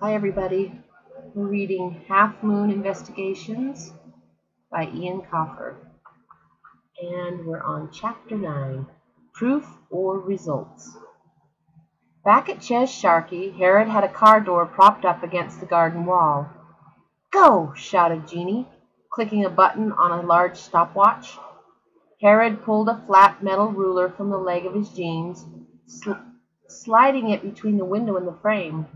Hi everybody, we're reading Half Moon Investigations by Eoin Colfer, and we're on Chapter 9, Proof or Results. Back at Ches Sharkey, Herod had a car door propped up against the garden wall. "Go!" shouted Jeannie, clicking a button on a large stopwatch. Herod pulled a flat metal ruler from the leg of his jeans, sliding it between the window and the frame.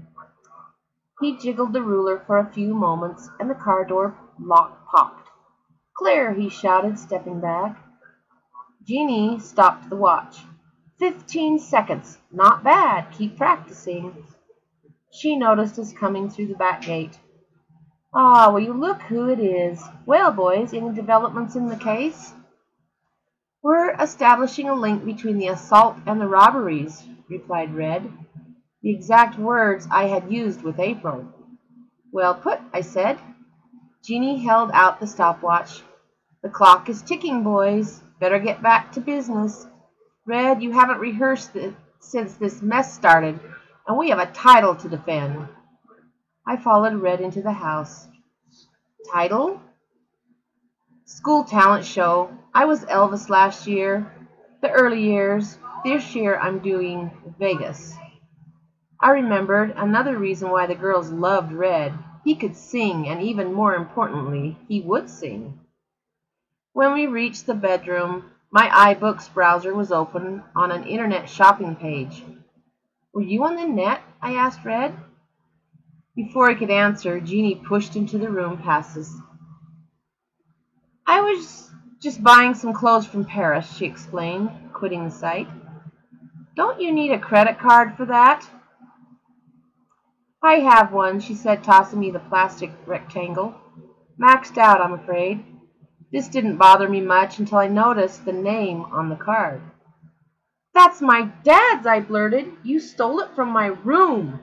He jiggled the ruler for a few moments, and the car door lock popped. "Clear!" he shouted, stepping back. Jeannie stopped the watch. 15 seconds. Not bad. Keep practicing. She noticed us coming through the back gate. "Ah, will you look who it is. Well, boys, any developments in the case?" "We're establishing a link between the assault and the robberies," replied Red. The exact words I had used with April. "Well put," I said. Jeannie held out the stopwatch. "The clock is ticking, boys. Better get back to business. Red, you haven't rehearsed since this mess started, and we have a title to defend." I followed Red into the house. "Title?" "School talent show. I was Elvis last year. The early years. This year I'm doing Vegas." I remembered another reason why the girls loved Red. He could sing, and even more importantly, he would sing. When we reached the bedroom, my iBooks browser was open on an internet shopping page. "Were you on the net?" I asked Red. Before he could answer, Jeannie pushed into the room past us. "I was just buying some clothes from Paris," she explained, quitting the site. "Don't you need a credit card for that?" "I have one," she said, tossing me the plastic rectangle. "Maxed out, I'm afraid." This didn't bother me much until I noticed the name on the card. "That's my dad's," I blurted. "You stole it from my room."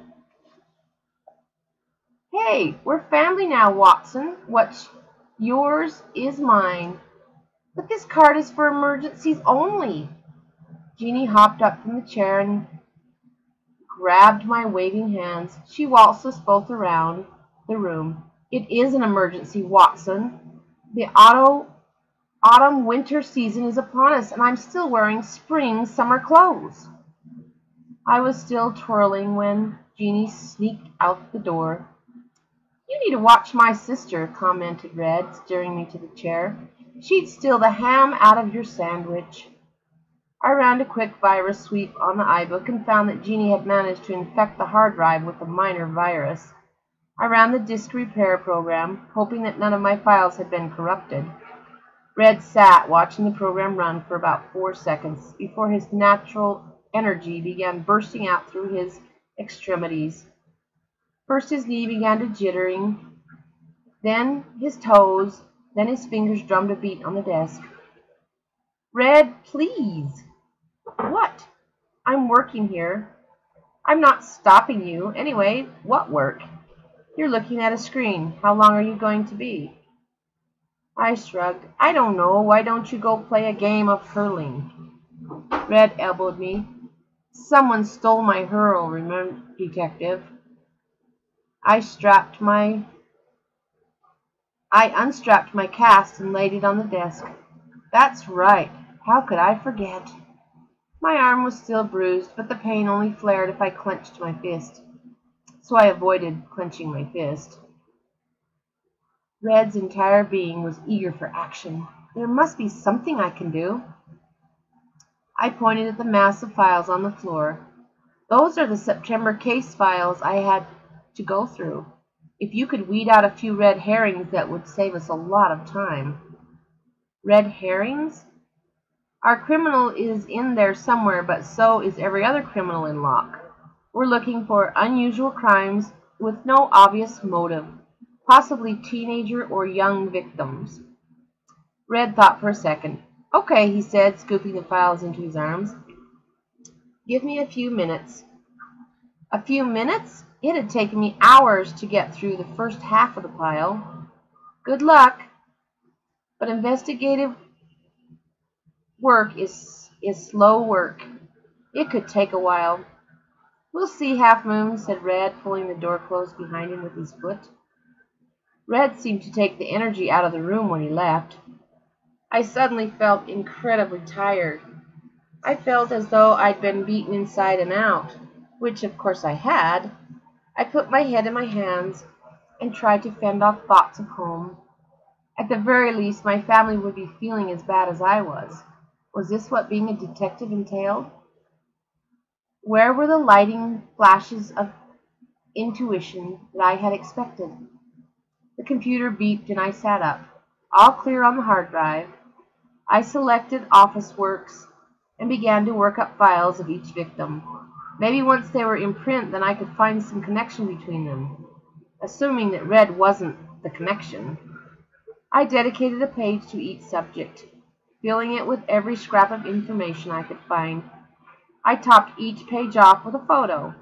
"Hey, we're family now, Watson. What's yours is mine." "But this card is for emergencies only." Jeannie hopped up from the chair and grabbed my waving hands. She waltzed us both around the room. "It is an emergency, Watson. The autumn-winter season is upon us, and I'm still wearing spring-summer clothes." I was still twirling when Jeannie sneaked out the door. "You need to watch my sister," commented Red, steering me to the chair. "She'd steal the ham out of your sandwich." I ran a quick virus sweep on the iBook and found that Jeannie had managed to infect the hard drive with a minor virus. I ran the disk repair program, hoping that none of my files had been corrupted. Red sat watching the program run for about 4 seconds before his natural energy began bursting out through his extremities. First his knee began to jittering, then his toes, then his fingers drummed a beat on the desk. "Red, please." "What?" "I'm working here." "I'm not stopping you. Anyway, what work?" "You're looking at a screen. How long are you going to be?" I shrugged. "I don't know. Why don't you go play a game of hurling?" Red elbowed me. "Someone stole my hurl, remember, detective." I unstrapped my cast and laid it on the desk. "That's right. How could I forget?" My arm was still bruised, but the pain only flared if I clenched my fist, so I avoided clenching my fist. Red's entire being was eager for action. "There must be something I can do." I pointed at the mass of files on the floor. "Those are the September case files I had to go through. If you could weed out a few red herrings, that would save us a lot of time." "Red herrings?" "Our criminal is in there somewhere, but so is every other criminal in Locke. We're looking for unusual crimes with no obvious motive, possibly teenager or young victims." Red thought for a second. "Okay," he said, scooping the files into his arms. "Give me a few minutes." A few minutes? It had taken me hours to get through the first half of the pile. "Good luck." But investigative work is slow work. It could take a while. "We'll see, Half Moon," said Red, pulling the door closed behind him with his foot. Red seemed to take the energy out of the room when he left. I suddenly felt incredibly tired. I felt as though I'd been beaten inside and out, which of course I had. I put my head in my hands and tried to fend off thoughts of home. At the very least, my family would be feeling as bad as I was. Was this what being a detective entailed? Where were the lighting flashes of intuition that I had expected? The computer beeped and I sat up. All clear on the hard drive. I selected Office Works and began to work up files of each victim. Maybe once they were in print, then I could find some connection between them, assuming that Red wasn't the connection. I dedicated a page to each subject, filling it with every scrap of information I could find. I topped each page off with a photo,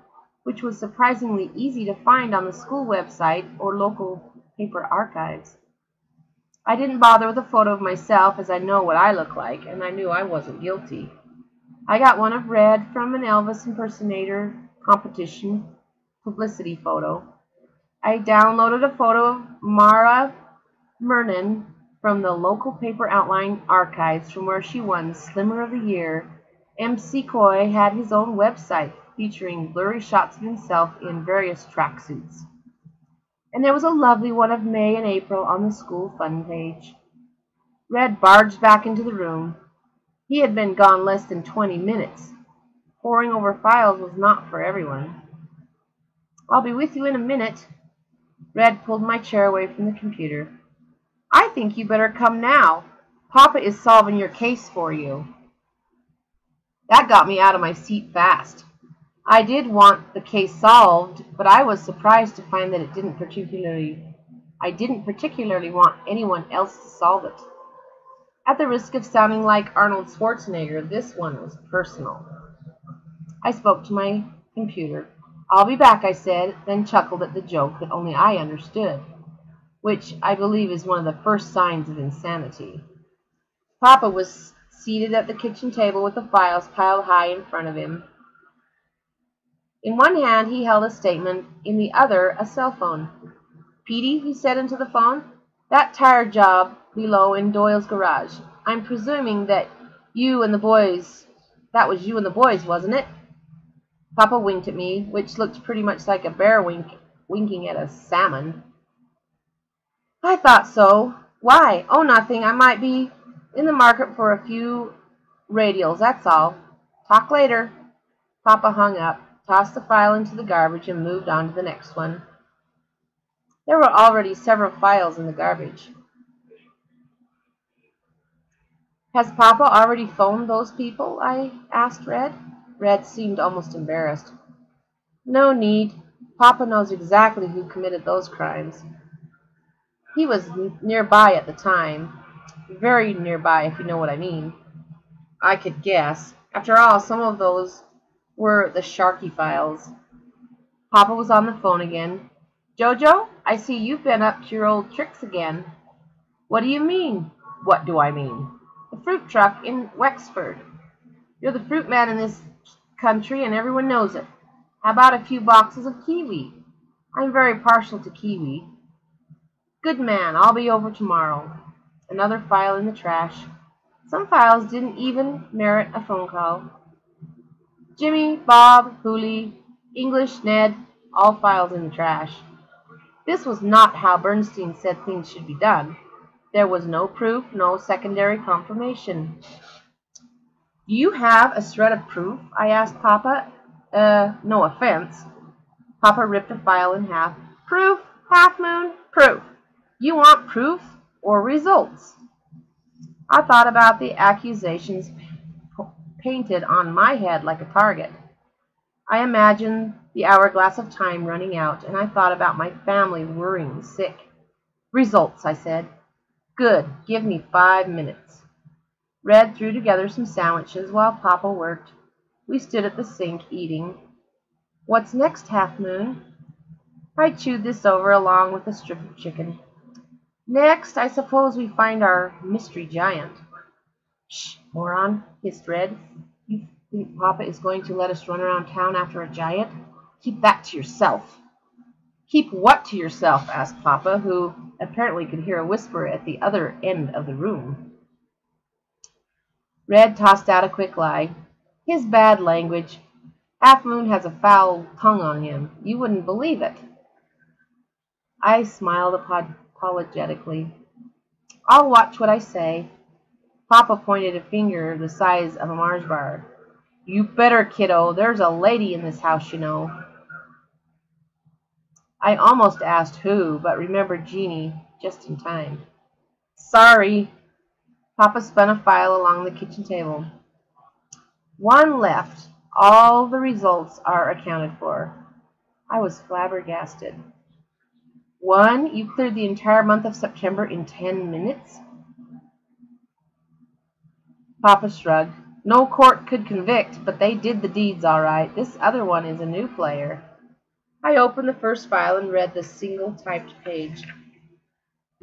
which was surprisingly easy to find on the school website or local paper archives. I didn't bother with a photo of myself, as I know what I look like, and I knew I wasn't guilty. I got one of Red from an Elvis impersonator competition publicity photo. I downloaded a photo of Mara Mernon from the local paper outline archives from where she won Slimmer of the Year. MC Coy had his own website featuring blurry shots of himself in various tracksuits. And there was a lovely one of May and April on the school fun page. Red barged back into the room. He had been gone less than 20 minutes. Poring over files was not for everyone. "I'll be with you in a minute." Red pulled my chair away from the computer. "I think you better come now. Papa is solving your case for you." That got me out of my seat fast. I did want the case solved, but I was surprised to find that I didn't particularly want anyone else to solve it. At the risk of sounding like Arnold Schwarzenegger, this one was personal. I spoke to my computer. "I'll be back," I said, then chuckled at the joke that only I understood, which I believe is one of the first signs of insanity. Papa was seated at the kitchen table with the files piled high in front of him. In one hand he held a statement, in the other a cell phone. "Petey," he said into the phone, "that tire job below in Doyle's garage. I'm presuming that was you and the boys, wasn't it?" Papa winked at me, which looked pretty much like a bear winking at a salmon. "I thought so. Why?" "Oh, nothing. I might be in the market for a few radials, that's all. Talk later." Papa hung up, tossed the file into the garbage, and moved on to the next one. There were already several files in the garbage. "Has Papa already phoned those people?" I asked Red. Red seemed almost embarrassed. "No need. Papa knows exactly who committed those crimes. He was nearby at the time. Very nearby, if you know what I mean. I could guess. After all, some of those were the Sharkey files." Papa was on the phone again. "Jojo, I see you've been up to your old tricks again." "What do you mean?" "What do I mean?" "The fruit truck in Wexford. You're the fruit man in this country, and everyone knows it. How about a few boxes of kiwi? I'm very partial to kiwi." "Good man. I'll be over tomorrow." Another file in the trash. Some files didn't even merit a phone call. Jimmy, Bob, Hooley, English, Ned, all files in the trash. This was not how Bernstein said things should be done. There was no proof, no secondary confirmation. "Do you have a shred of proof?" I asked Papa. No offense." Papa ripped a file in half. "Proof, Half Moon, proof. You want proof or results?" I thought about the accusations painted on my head like a target. I imagined the hourglass of time running out, and I thought about my family worrying sick. "Results," I said. "Good. Give me 5 minutes." Red threw together some sandwiches while Papa worked. We stood at the sink eating. "What's next, Half Moon?" I chewed this over along with a strip of chicken. "Next, I suppose we find our mystery giant." "Shh, moron," hissed Red. "You Think Papa is going to let us run around town after a giant? Keep that to yourself. Keep what to yourself? Asked Papa, who apparently could hear a whisper at the other end of the room. Red tossed out a quick lie. His bad language. Half Moon has a foul tongue on him. You wouldn't believe it. I smiled apologetically. I'll watch what I say. Papa pointed a finger the size of a Mars bar. You better, kiddo. There's a lady in this house, you know. I almost asked who, but remembered Jeanie just in time. Sorry. Papa spun a file along the kitchen table. One left. All the results are accounted for. I was flabbergasted. One, you cleared the entire month of September in 10 minutes? Papa shrugged. No court could convict, but they did the deeds all right. This other one is a new player. I opened the first file and read the single typed page.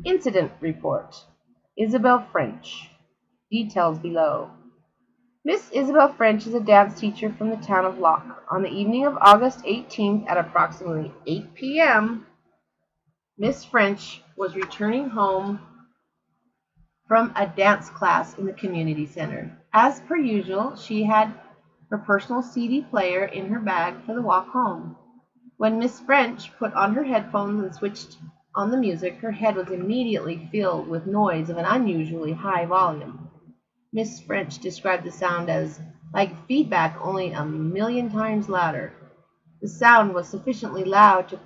Incident report. Isabel French. Details below. Miss Isabel French is a dance teacher from the town of Locke. On the evening of August 18th at approximately 8 p.m., Miss French was returning home from a dance class in the community center. As per usual, she had her personal CD player in her bag for the walk home. When Miss French put on her headphones and switched on the music, her head was immediately filled with noise of an unusually high volume. Miss French described the sound as like feedback, only a million times louder. The sound was sufficiently loud to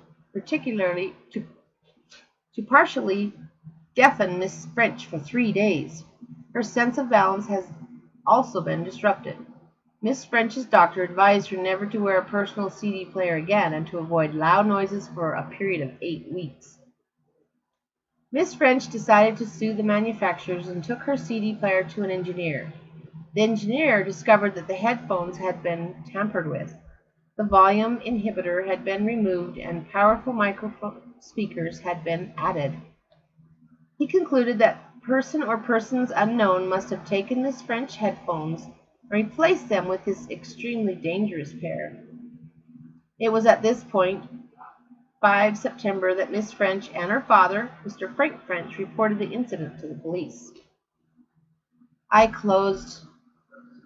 partially deafen Miss French for 3 days. Her sense of balance has also been disrupted. Miss French's doctor advised her never to wear a personal CD player again and to avoid loud noises for a period of 8 weeks. Miss French decided to sue the manufacturers and took her CD player to an engineer. The engineer discovered that the headphones had been tampered with. The volume inhibitor had been removed and powerful microphone speakers had been added. He concluded that person or persons unknown must have taken Miss French headphones and replaced them with his extremely dangerous pair. It was at this point, 5 September, that Miss French and her father, Mr. Frank French, reported the incident to the police. I closed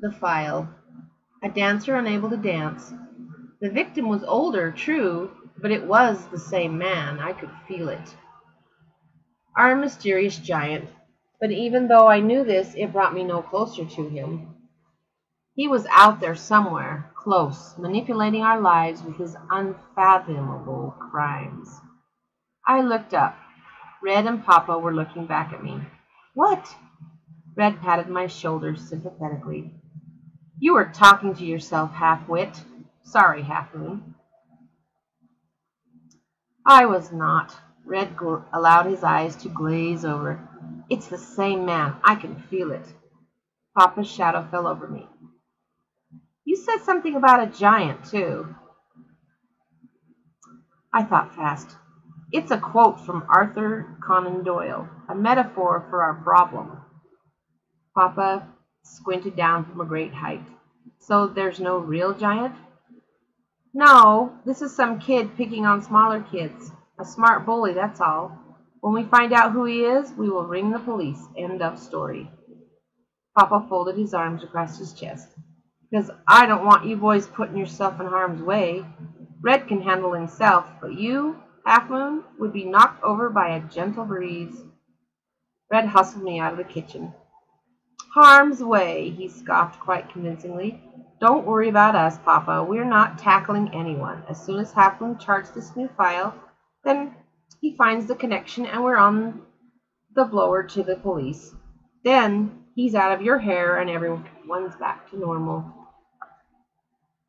the file. A dancer unable to dance. The victim was older, true, but it was the same man. I could feel it. Our mysterious giant. But even though I knew this, it brought me no closer to him. He was out there somewhere, close, manipulating our lives with his unfathomable crimes. I looked up. Red and Papa were looking back at me. What? Red patted my shoulders sympathetically. You were talking to yourself, half-wit. Sorry, Half-Moon. I was not. Red allowed his eyes to glaze over. It's the same man. I can feel it. Papa's shadow fell over me. You said something about a giant, too. I thought fast. It's a quote from Arthur Conan Doyle, a metaphor for our problem. Papa squinted down from a great height. So there's no real giant? No, this is some kid picking on smaller kids. A smart bully, that's all. When we find out who he is, we will ring the police. End of story. Papa folded his arms across his chest. Because I don't want you boys putting yourself in harm's way. Red can handle himself, but you, Half-Moon, would be knocked over by a gentle breeze. Red hustled me out of the kitchen. Harm's way, he scoffed quite convincingly. Don't worry about us, Papa. We're not tackling anyone. As soon as Half-Moon charts this new file, then he finds the connection and we're on the blower to the police. Then he's out of your hair and everyone's back to normal.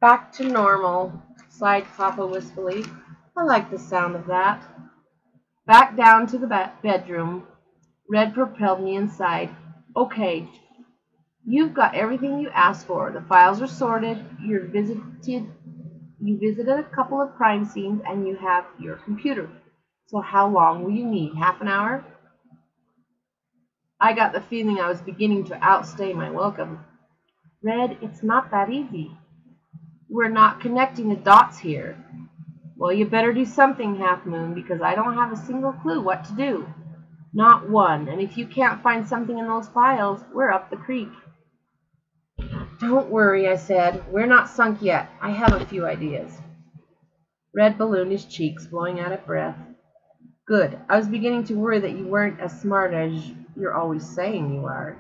Back to normal, sighed Papa wistfully. I like the sound of that. Back down to the bedroom. Red propelled me inside. Okay, you've got everything you asked for. The files are sorted. You visited a couple of crime scenes, and you have your computer. So how long will you need? Half an hour? I got the feeling I was beginning to outstay my welcome. Red, it's not that easy. We're not connecting the dots here. Well, you better do something, Half Moon, because I don't have a single clue what to do. Not one, and if you can't find something in those files, we're up the creek. Don't worry, I said. We're not sunk yet. I have a few ideas. Red ballooned his cheeks, blowing out a breath. Good. I was beginning to worry that you weren't as smart as you're always saying you are.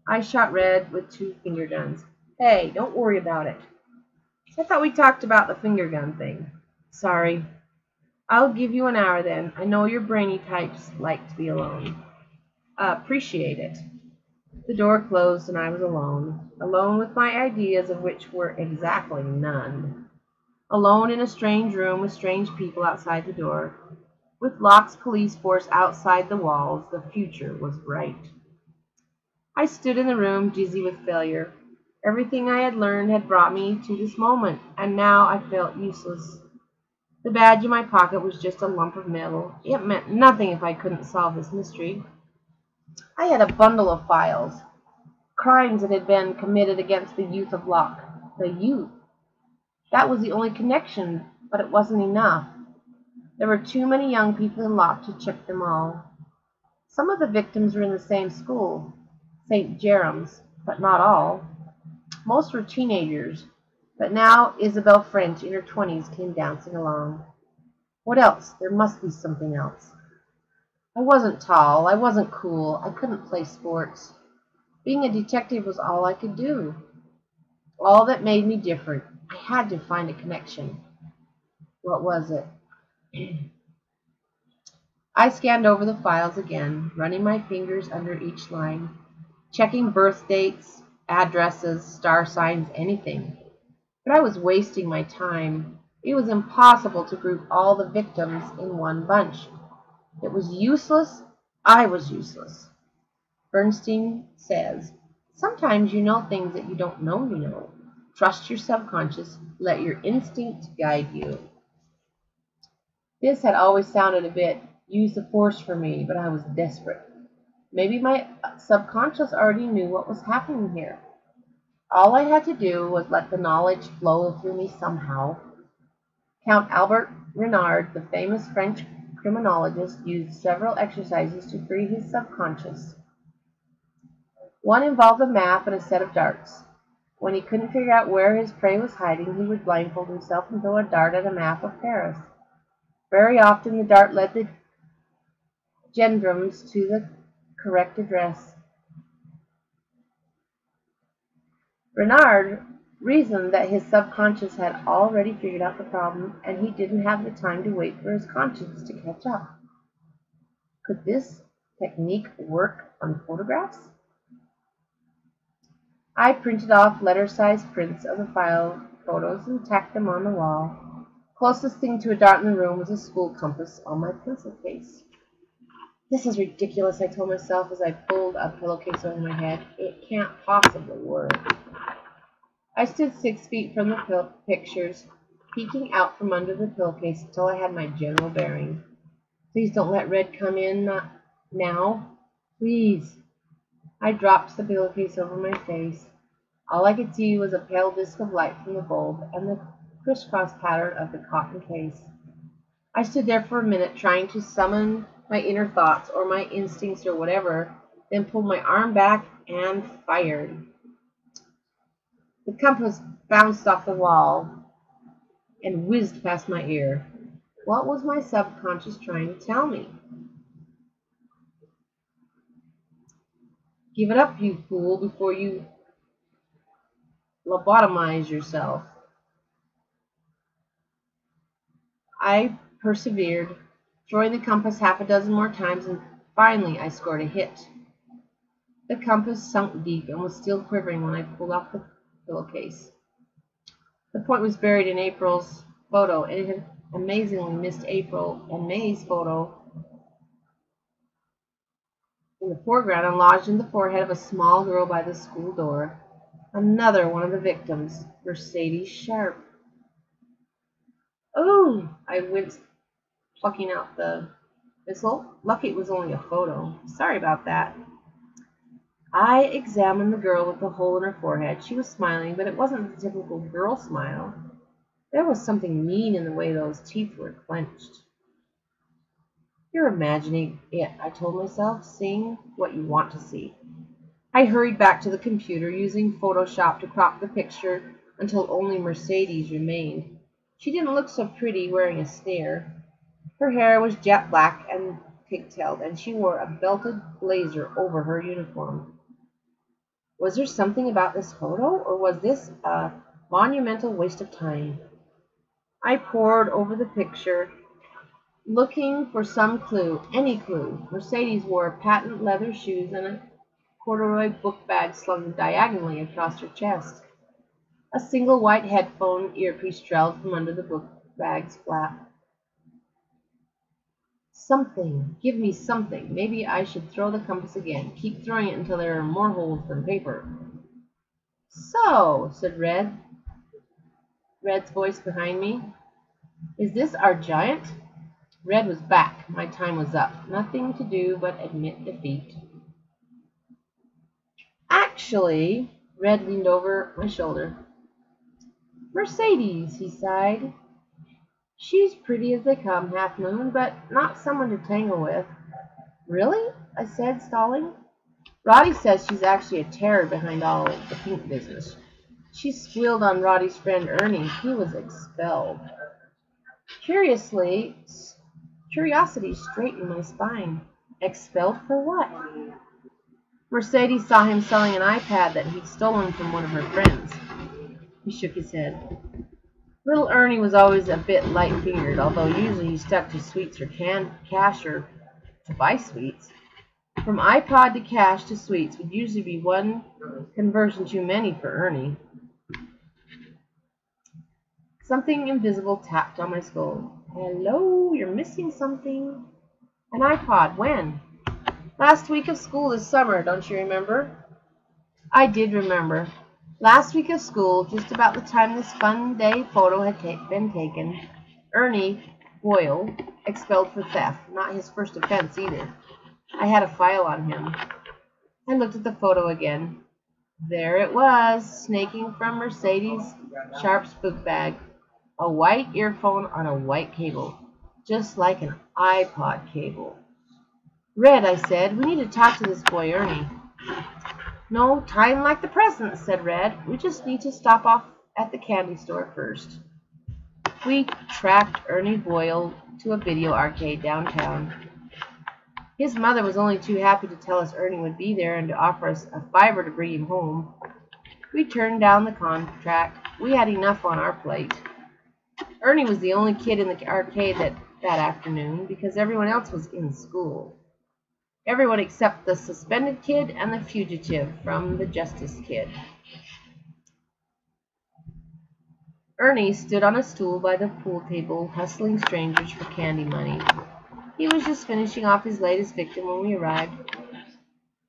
I shot Red with 2 finger guns. Hey, don't worry about it. I thought we talked about the finger gun thing. Sorry. I'll give you an hour then. I know your brainy types like to be alone. Appreciate it. The door closed and I was alone. Alone with my ideas, of which were exactly none. Alone in a strange room with strange people outside the door. With Locke's police force outside the walls, the future was bright. I stood in the room, dizzy with failure. Everything I had learned had brought me to this moment, and now I felt useless. The badge in my pocket was just a lump of metal. It meant nothing if I couldn't solve this mystery. I had a bundle of files, crimes that had been committed against the youth of Locke. The youth. That was the only connection, but it wasn't enough. There were too many young people in Locke to check them all. Some of the victims were in the same school, St. Jerome's, but not all. Most were teenagers, but now Isabel French in her 20s came dancing along. What else? There must be something else. I wasn't tall, I wasn't cool, I couldn't play sports. Being a detective was all I could do. All that made me different. I had to find a connection. What was it? I scanned over the files again, running my fingers under each line, checking birth dates, addresses, star signs, anything. But I was wasting my time. It was impossible to group all the victims in one bunch. It was useless. I was useless. Bernstein says, sometimes you know things that you don't know you know. Trust your subconscious. Let your instinct guide you. This had always sounded a bit use the force for me, but I was desperate. Maybe my subconscious already knew what was happening here. All I had to do was let the knowledge flow through me somehow. Count Albert Renard, the famous French criminologist, used several exercises to free his subconscious. One involved a map and a set of darts. When he couldn't figure out where his prey was hiding, he would blindfold himself and throw a dart at a map of Paris. Very often the dart led the gendarmes to the correct address. Renard reasoned that his subconscious had already figured out the problem, and he didn't have the time to wait for his conscience to catch up. Could this technique work on photographs? I printed off letter-sized prints of the file photos and tacked them on the wall. Closest thing to a dart in the room was a school compass on my pencil case. This is ridiculous, I told myself as I pulled a pillowcase over my head. It can't possibly work. I stood 6 feet from the pictures, peeking out from under the pillowcase until I had my general bearing. Please don't let Red come in now. Please. I dropped the pillowcase over my face. All I could see was a pale disk of light from the bulb and the crisscross pattern of the cotton case. I stood there for a minute trying to summon my inner thoughts or my instincts or whatever, then pulled my arm back and fired. The compass bounced off the wall and whizzed past my ear. What was my subconscious trying to tell me? Give it up, you fool, before you lobotomize yourself. I persevered, throwing the compass half a dozen more times, and finally I scored a hit. The compass sunk deep and was still quivering when I pulled off the pillowcase. The point was buried in April's photo, and it had amazingly missed April and May's photo in the foreground and lodged in the forehead of a small girl by the school door. Another one of the victims, Mercedes Sharp. Oh, I winced, plucking out the missile. Lucky it was only a photo. Sorry about that. I examined the girl with the hole in her forehead. She was smiling, but it wasn't the typical girl smile. There was something mean in the way those teeth were clenched. You're imagining it, I told myself, seeing what you want to see. I hurried back to the computer, using Photoshop to crop the picture until only Mercedes remained. She didn't look so pretty wearing a snare. Her hair was jet black and pigtailed, and she wore a belted blazer over her uniform. Was there something about this photo, or was this a monumental waste of time? I pored over the picture, looking for some clue, any clue. Mercedes wore patent leather shoes and a corduroy book bag slung diagonally across her chest. A single white headphone earpiece trailed from under the book bag's flap. Something. Give me something. Maybe I should throw the compass again. Keep throwing it until there are more holes than paper. So, said Red's voice behind me. Is this our giant? Red was back. My time was up. Nothing to do but admit defeat. Actually, Red leaned over my shoulder. Mercedes, he sighed. She's pretty as they come, Half Moon, but not someone to tangle with. Really? I said, stalling. Roddy says she's actually a terror behind all the pink business. She squealed on Roddy's friend Ernie. He was expelled. Curiosity straightened my spine. Expelled for what? Mercedes saw him selling an iPad that he'd stolen from one of her friends. He shook his head. Little Ernie was always a bit light-fingered, although usually he stuck to sweets or cash or to buy sweets. From iPod to cash to sweets would usually be one conversion too many for Ernie. Something invisible tapped on my skull. Hello, you're missing something. An iPod, when? Last week of school this summer, don't you remember? I did remember. Last week of school, just about the time this fun day photo had been taken, Ernie Boyle, expelled for theft. Not his first offense either. I had a file on him. I looked at the photo again. There it was, snaking from Mercedes' Sharp's book bag. A white earphone on a white cable, just like an iPod cable. Red, I said, we need to talk to this boy Ernie. No time like the present, said Red. We just need to stop off at the candy store first. We tracked Ernie Boyle to a video arcade downtown. His mother was only too happy to tell us Ernie would be there and to offer us a $5 to bring him home. We turned down the contract. We had enough on our plate. Ernie was the only kid in the arcade that afternoon because everyone else was in school. Everyone except the suspended kid and the fugitive from the Justice Kid. Ernie stood on a stool by the pool table, hustling strangers for candy money. He was just finishing off his latest victim when we arrived.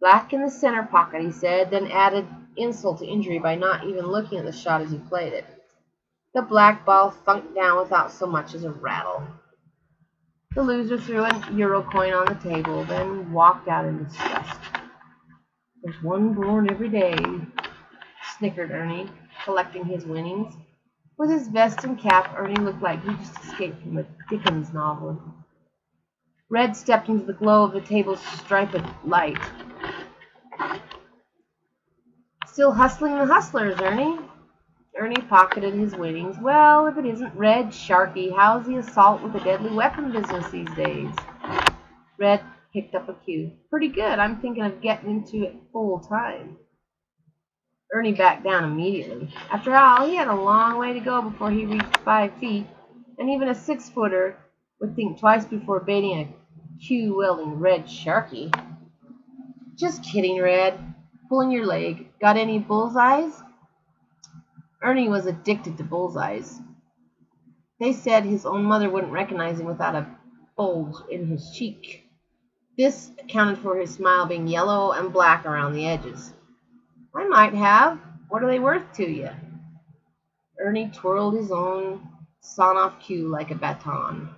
Black in the center pocket, he said, then added insult to injury by not even looking at the shot as he played it. The black ball thunked down without so much as a rattle. The loser threw an euro coin on the table, then walked out in disgust. There's one born every day, snickered Ernie, collecting his winnings. With his vest and cap, Ernie looked like he just escaped from a Dickens novel. Red stepped into the glow of the table's striped light. Still hustling the hustlers, Ernie? Ernie pocketed his winnings. Well, if it isn't Red Sharkey, how's the assault with a deadly weapon business these days? Red picked up a cue. Pretty good. I'm thinking of getting into it full time. Ernie backed down immediately. After all, he had a long way to go before he reached 5 feet, and even a 6-footer would think twice before baiting a cue-wielding Red Sharkey. Just kidding, Red. Pulling your leg. Got any bullseyes? Ernie was addicted to bullseyes. They said his own mother wouldn't recognize him without a bulge in his cheek. This accounted for his smile being yellow and black around the edges. I might have. What are they worth to you? Ernie twirled his own sawn-off cue like a baton.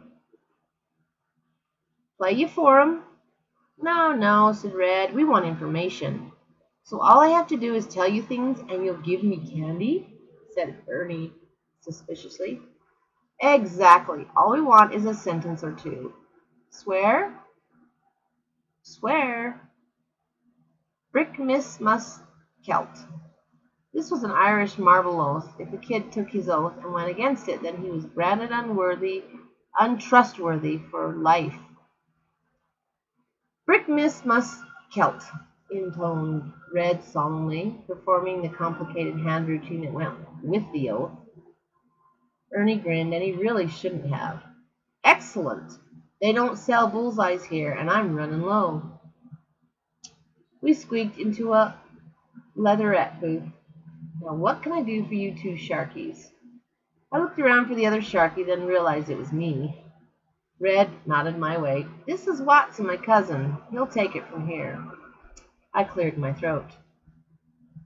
Play you for 'em? No, said Red. We want information. So all I have to do is tell you things and you'll give me candy? Said Ernie suspiciously. Exactly. All we want is a sentence or two. Swear? Swear. Brick Miss Mus Kelt. This was an Irish marble oath. If a kid took his oath and went against it, then he was branded untrustworthy for life. Brick Miss Mus Kelt, intoned Red solemnly, performing the complicated hand routine that went with the oath. Ernie grinned, and he really shouldn't have. Excellent! They don't sell bullseyes here, and I'm running low. We squeaked into a leatherette booth. Now what can I do for you two sharkies? I looked around for the other sharky, then realized it was me. Red nodded my way. This is Watson, my cousin. He'll take it from here. I cleared my throat.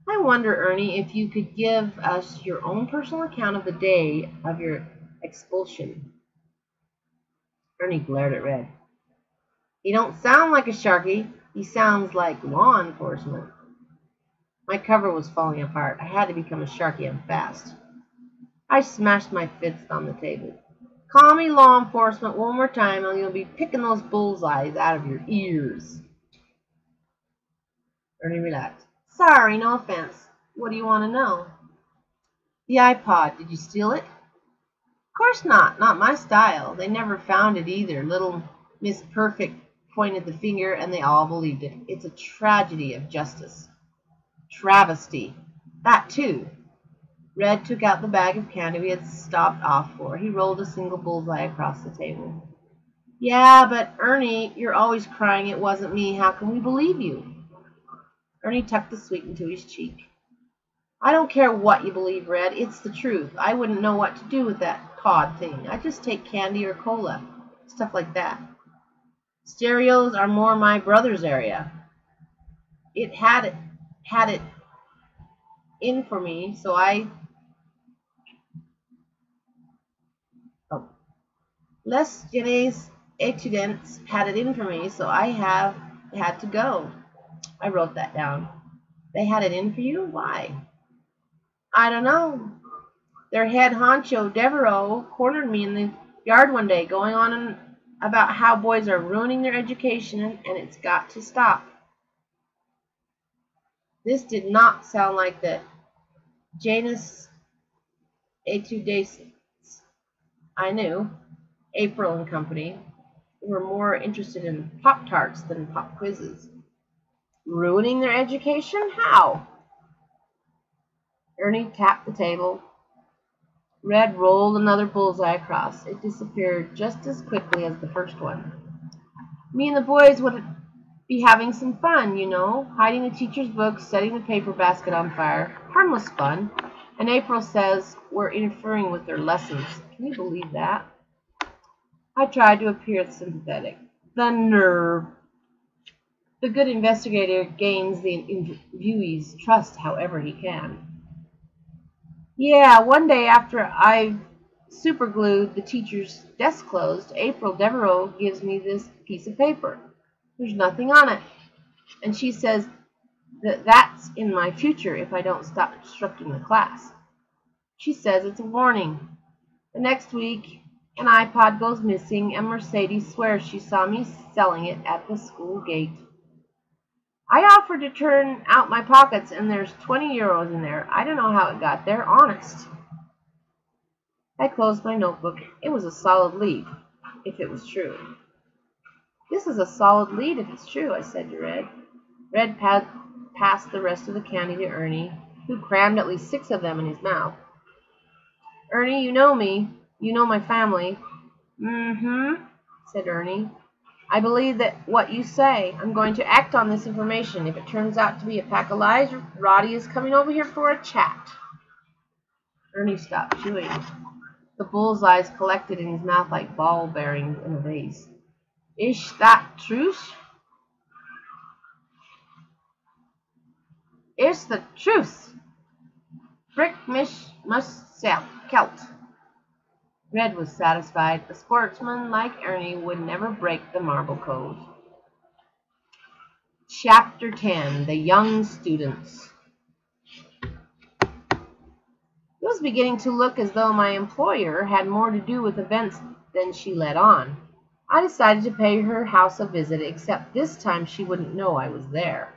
I wonder, Ernie, if you could give us your own personal account of the day of your expulsion. Ernie glared at Red. He don't sound like a sharky. He sounds like law enforcement. My cover was falling apart. I had to become a sharky and fast. I smashed my fist on the table. Call me law enforcement one more time and you'll be picking those bullseyes out of your ears. Ernie relaxed. Sorry, no offense. What do you want to know? The iPod. Did you steal it? Of course not. Not my style. They never found it either. Little Miss Perfect pointed the finger and they all believed it. It's a tragedy of justice. Travesty. That too. Red took out the bag of candy we had stopped off for. He rolled a single bullseye across the table. Yeah, but Ernie, you're always crying it wasn't me. How can we believe you? Ernie tucked the sweet into his cheek. I don't care what you believe, Red. It's the truth. I wouldn't know what to do with that pod thing. I just take candy or cola. Stuff like that. Stereos are more my brother's area. It had it in for me, so Les Jenny's étudiants had it in for me, so I had to go. I wrote that down. They had it in for you? Why? I don't know. Their head honcho, Devereaux, cornered me in the yard one day, going on about how boys are ruining their education and it's got to stop. This did not sound like the Janus Etudiants I knew. April and company were more interested in Pop-Tarts than pop quizzes. Ruining their education? How? Ernie tapped the table. Red rolled another bullseye across. It disappeared just as quickly as the first one. Me and the boys would be having some fun, you know, hiding the teacher's books, setting the paper basket on fire. Harmless fun. And April says we're interfering with their lessons. Can you believe that? I tried to appear sympathetic. The nerve. The good investigator gains the interviewee's trust however he can. Yeah, one day after I superglued the teacher's desk closed, April Devereaux gives me this piece of paper. There's nothing on it. And she says that's in my future if I don't stop disrupting the class. She says it's a warning. The next week, an iPod goes missing, and Mercedes swears she saw me selling it at the school gate. I offered to turn out my pockets, and there's 20 euros in there. I don't know how it got there, honest. I closed my notebook. It was a solid lead, if it was true. This is a solid lead if it's true, I said to Red. Red passed the rest of the candy to Ernie, who crammed at least 6 of them in his mouth. Ernie, you know me. You know my family. Mm-hmm, said Ernie. I believe that what you say. I'm going to act on this information. If it turns out to be a pack of lies, Roddy is coming over here for a chat. Ernie stopped chewing. The bullseyes collected in his mouth like ball bearings in a vase. Ish that truth? It's the truth. Brick must sell Celt. Red was satisfied. A sportsman like Ernie would never break the marble code. Chapter 10, The Young Students. It was beginning to look as though my employer had more to do with events than she let on. I decided to pay her house a visit, except this time she wouldn't know I was there.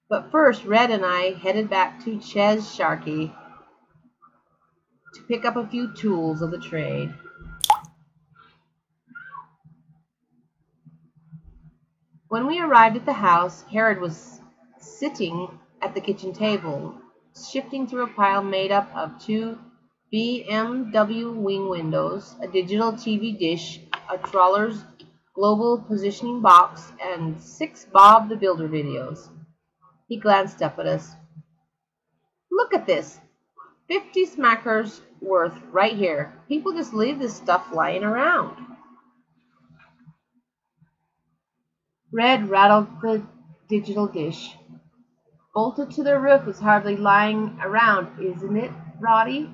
But first, Red and I headed back to Ches Sharkey to pick up a few tools of the trade. When we arrived at the house, Herod was sitting at the kitchen table, shifting through a pile made up of 2 BMW wing windows, a digital TV dish, a trawler's global positioning box, and 6 Bob the Builder videos. He glanced up at us. "Look at this. 50 smackers worth right here. People just leave this stuff lying around." Red rattled the digital dish. "Bolted to the roof is hardly lying around, isn't it, Roddy?"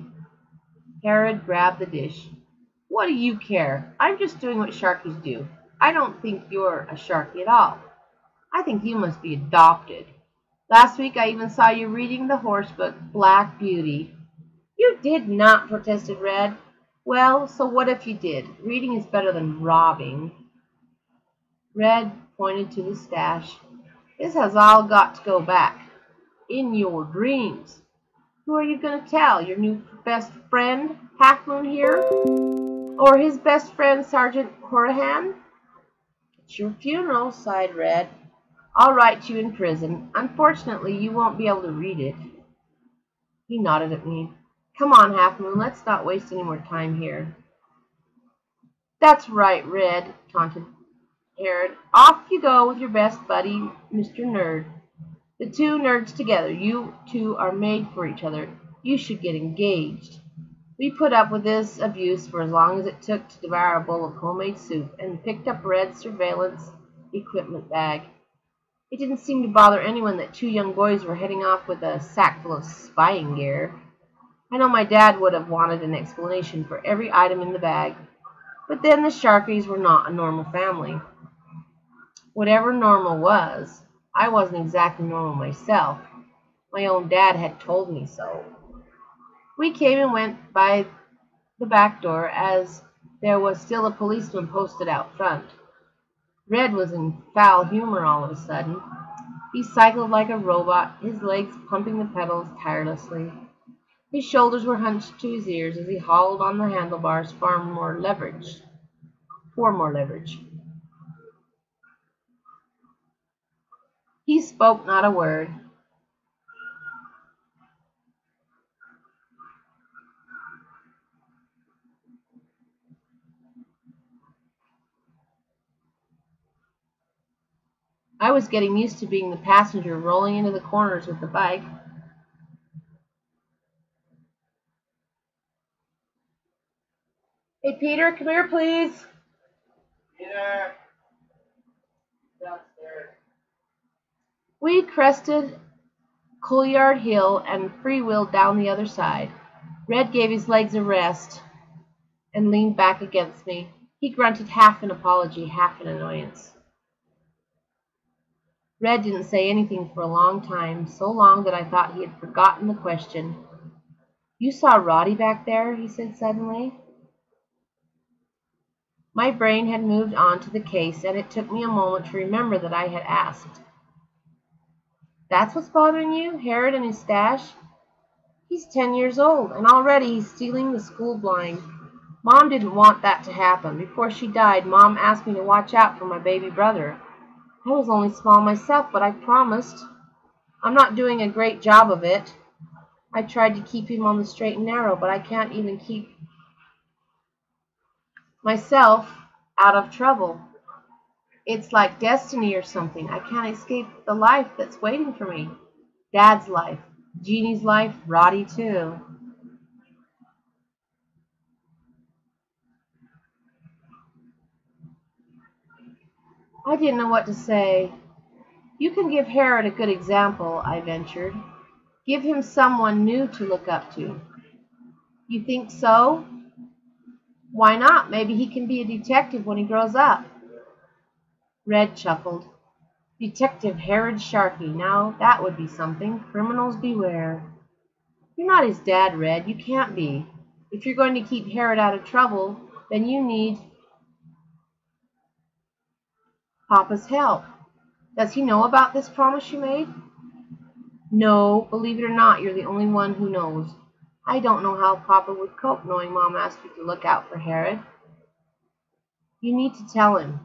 Herod grabbed the dish. "What do you care? I'm just doing what Sharkies do. I don't think you're a Sharky at all. I think you must be adopted. Last week I even saw you reading the horse book, Black Beauty." "You did not," protested Red. "Well, so what if you did? Reading is better than robbing." Red pointed to the stash. "This has all got to go back. In your dreams. Who are you going to tell? Your new best friend, Half Moon here? Or his best friend, Sergeant Horahan?" "It's your funeral," sighed Red. "I'll write you in prison. Unfortunately, you won't be able to read it." He nodded at me. "Come on, Half Moon, let's not waste any more time here." "That's right, Red," taunted Herod. "Off you go with your best buddy, Mr. Nerd. The 2 nerds together. You 2 are made for each other. You should get engaged." We put up with this abuse for as long as it took to devour a bowl of homemade soup, and picked up Red's surveillance equipment bag. It didn't seem to bother anyone that 2 young boys were heading off with a sack full of spying gear. I know my dad would have wanted an explanation for every item in the bag, but then the Sharkies were not a normal family. Whatever normal was, I wasn't exactly normal myself. My own dad had told me so. We came and went by the back door, as there was still a policeman posted out front. Red was in foul humor all of a sudden. He cycled like a robot, his legs pumping the pedals tirelessly. His shoulders were hunched to his ears as he hauled on the handlebars for more leverage. He spoke not a word. I was getting used to being the passenger, rolling into the corners with the bike. "Hey, Peter, come here, please." "Peter." Downstairs. We crested Couillard Hill and freewheeled down the other side. Red gave his legs a rest and leaned back against me. He grunted, half in apology, half in annoyance. Red didn't say anything for a long time, so long that I thought he had forgotten the question. "You saw Roddy back there?" he said suddenly. My brain had moved on to the case, and it took me a moment to remember that I had asked. "That's what's bothering you? Herod and his stash?" "He's 10 years old, and already he's stealing the school blind. Mom didn't want that to happen. Before she died, Mom asked me to watch out for my baby brother. I was only small myself, but I promised. I'm not doing a great job of it. I tried to keep him on the straight and narrow, but I can't even keep myself out of trouble. It's like destiny or something. I can't escape the life that's waiting for me. Dad's life, Jeannie's life, Roddy too." I didn't know what to say. "You can give Herod a good example," I ventured. "Give him someone new to look up to." "You think so?" "Why not? Maybe he can be a detective when he grows up." Red chuckled. Detective Herod Sharkey. Now that would be something. Criminals beware. You're not his dad, Red. You can't be. If you're going to keep Herod out of trouble, then you need Papa's help. Does he know about this promise you made? No, believe it or not, you're the only one who knows. I don't know how Papa would cope knowing Mom asked you to look out for Herod. You need to tell him.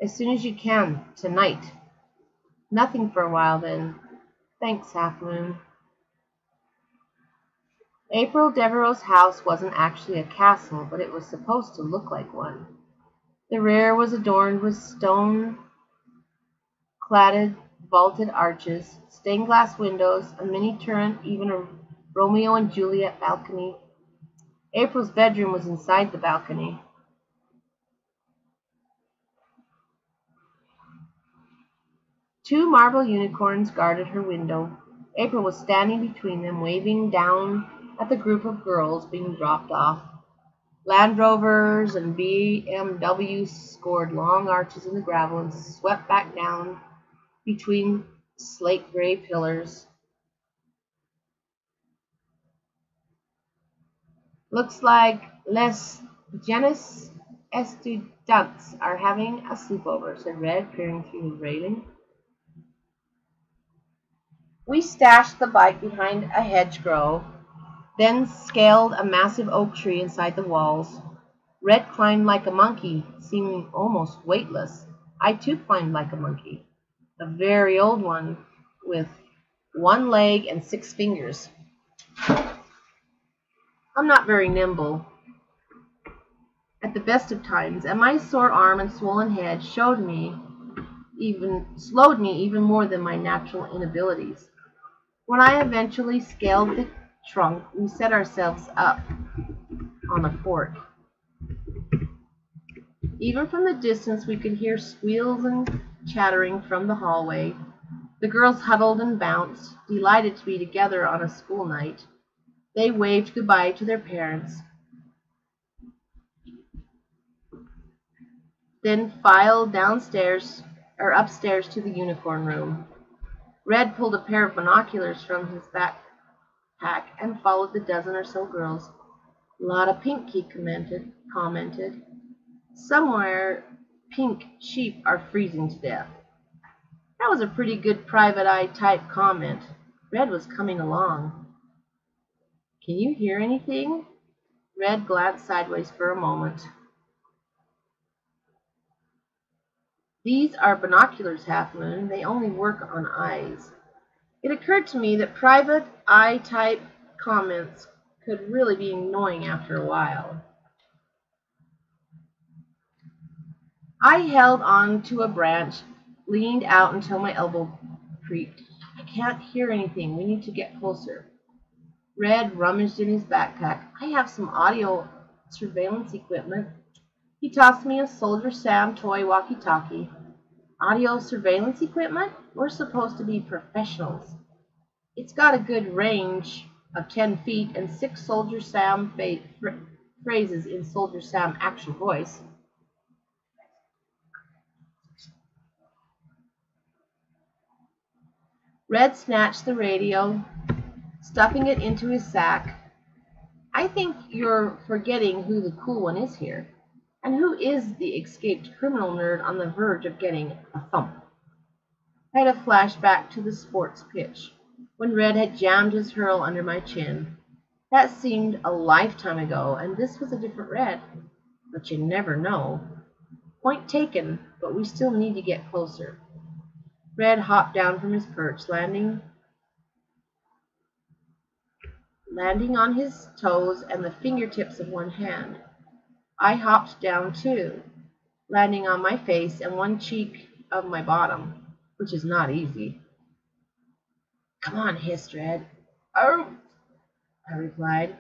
As soon as you can, tonight. Nothing for a while then. Thanks, Half Moon. April Devereaux's house wasn't actually a castle, but it was supposed to look like one. The rear was adorned with stone-cladded vaulted arches, stained glass windows, a mini turret, even a Romeo and Juliet balcony. April's bedroom was inside the balcony. Two marble unicorns guarded her window. April was standing between them, waving down at the group of girls being dropped off. Land Rovers and BMWs scored long arches in the gravel and swept back down between slate-gray pillars. Looks like Les Jeunes Estudiants are having a sleepover, said Red, peering through the railing. We stashed the bike behind a hedgerow, then scaled a massive oak tree inside the walls. Red climbed like a monkey, seeming almost weightless. I too climbed like a monkey, a very old one with one leg and 6 fingers. I'm not very nimble at the best of times, and my sore arm and swollen head slowed me even more than my natural inabilities. When I eventually scaled the trunk, we set ourselves up on a fort. Even from the distance, we could hear squeals and chattering from the hallway. The girls huddled and bounced, delighted to be together on a school night. They waved goodbye to their parents, then filed upstairs to the unicorn room. Red pulled a pair of binoculars from his backpack and followed the dozen or so girls. Lot of pink, he commented. Somewhere pink sheep are freezing to death. That was a pretty good private eye type comment. Red was coming along. Can you hear anything? Red glanced sideways for a moment. These are binoculars, Half Moon. They only work on eyes. It occurred to me that private eye type comments could really be annoying after a while. I held on to a branch, leaned out until my elbow creaked. I can't hear anything. We need to get closer. Red rummaged in his backpack. I have some audio surveillance equipment. He tossed me a Soldier Sam toy walkie-talkie. Audio surveillance equipment? We're supposed to be professionals. It's got a good range of 10 feet and 6 Soldier Sam phrases in Soldier Sam action voice. Red snatched the radio, stuffing it into his sack. I think you're forgetting who the cool one is here, and who is the escaped criminal nerd on the verge of getting a thump. I had a flashback to the sports pitch, when Red had jammed his hurl under my chin. That seemed a lifetime ago, and this was a different Red, but you never know. Point taken, but we still need to get closer. Red hopped down from his perch, landing on his toes and the fingertips of one hand. I hopped down too, landing on my face and one cheek of my bottom, which is not easy. Come on, hissed Red. Oh, I replied.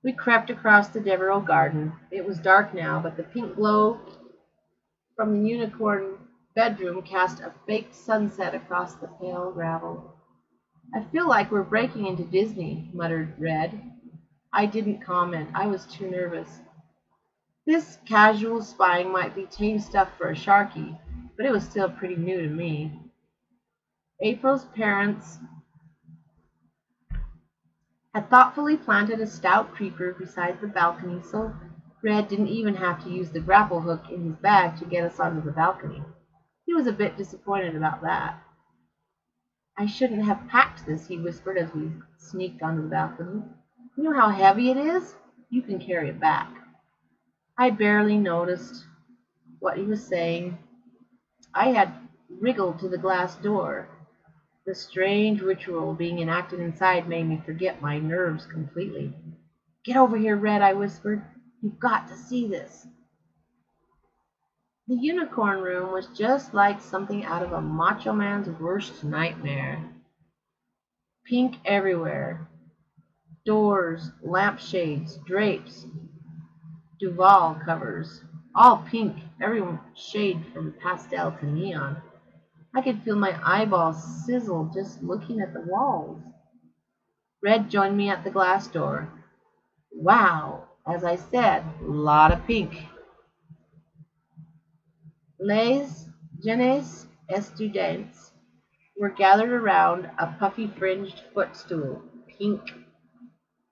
We crept across the Devereaux garden. It was dark now, but the pink glow from the unicorn bedroom cast a faked sunset across the pale gravel. I feel like we're breaking into Disney, muttered Red. I didn't comment. I was too nervous. This casual spying might be tame stuff for a Sharky, but it was still pretty new to me. April's parents had thoughtfully planted a stout creeper beside the balcony so Red didn't even have to use the grapple hook in his bag to get us onto the balcony. He was a bit disappointed about that. "I shouldn't have packed this," he whispered as we sneaked onto the balcony. "You know how heavy it is? You can carry it back." I barely noticed what he was saying. I had wriggled to the glass door. The strange ritual being enacted inside made me forget my nerves completely. "Get over here, Red," I whispered. "You've got to see this." The unicorn room was just like something out of a macho man's worst nightmare. Pink everywhere. Doors, lampshades, drapes, Duval covers. All pink, every shade from pastel to neon. I could feel my eyeballs sizzle just looking at the walls. Red joined me at the glass door. "Wow," as I said, "lot of pink." Les jeunes estudiants were gathered around a puffy-fringed footstool, pink.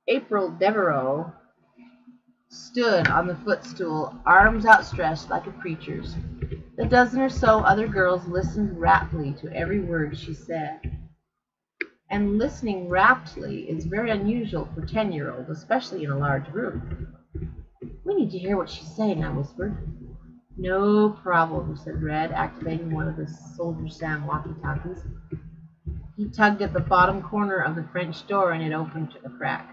April Devereaux stood on the footstool, arms outstretched like a preacher's. The dozen or so other girls listened raptly to every word she said. And listening raptly is very unusual for 10-year-olds, especially in a large room. "We need to hear what she's saying," I whispered. "No problem," said Red, activating one of the Soldier Sam walkie-talkies. He tugged at the bottom corner of the French door and it opened to a crack.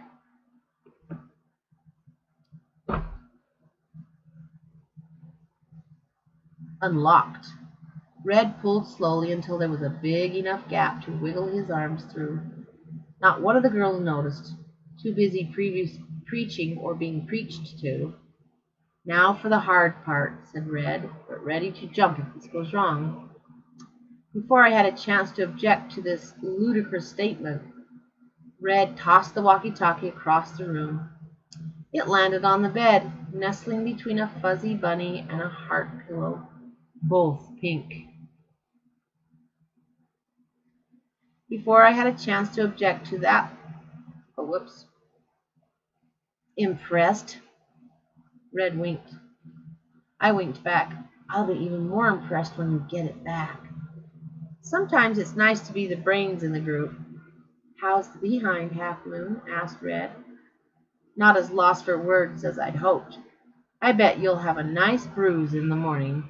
Unlocked. Red pulled slowly until there was a big enough gap to wiggle his arms through. Not one of the girls noticed, too busy preaching or being preached to. "Now for the hard part," said Red, "but ready to jump if this goes wrong." Before I had a chance to object to this ludicrous statement, Red tossed the walkie-talkie across the room. It landed on the bed, nestling between a fuzzy bunny and a heart pillow, both pink. Before I had a chance to object to that, Impressed? Red winked. I winked back. "I'll be even more impressed when you get it back." Sometimes it's nice to be the brains in the group. "How's the behind, Half Moon?" asked Red. Not as lost for words as I'd hoped. "I bet you'll have a nice bruise in the morning."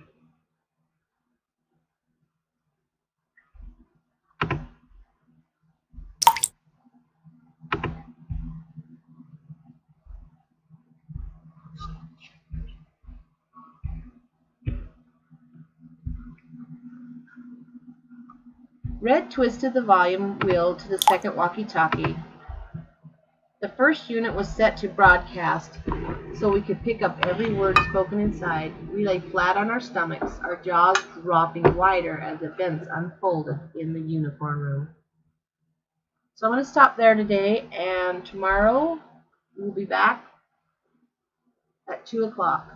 Red twisted the volume wheel to the second walkie-talkie. The first unit was set to broadcast, so we could pick up every word spoken inside. We lay flat on our stomachs, our jaws dropping wider as events unfolded in the unicorn room. So I'm going to stop there today, and tomorrow we'll be back at 2 o'clock.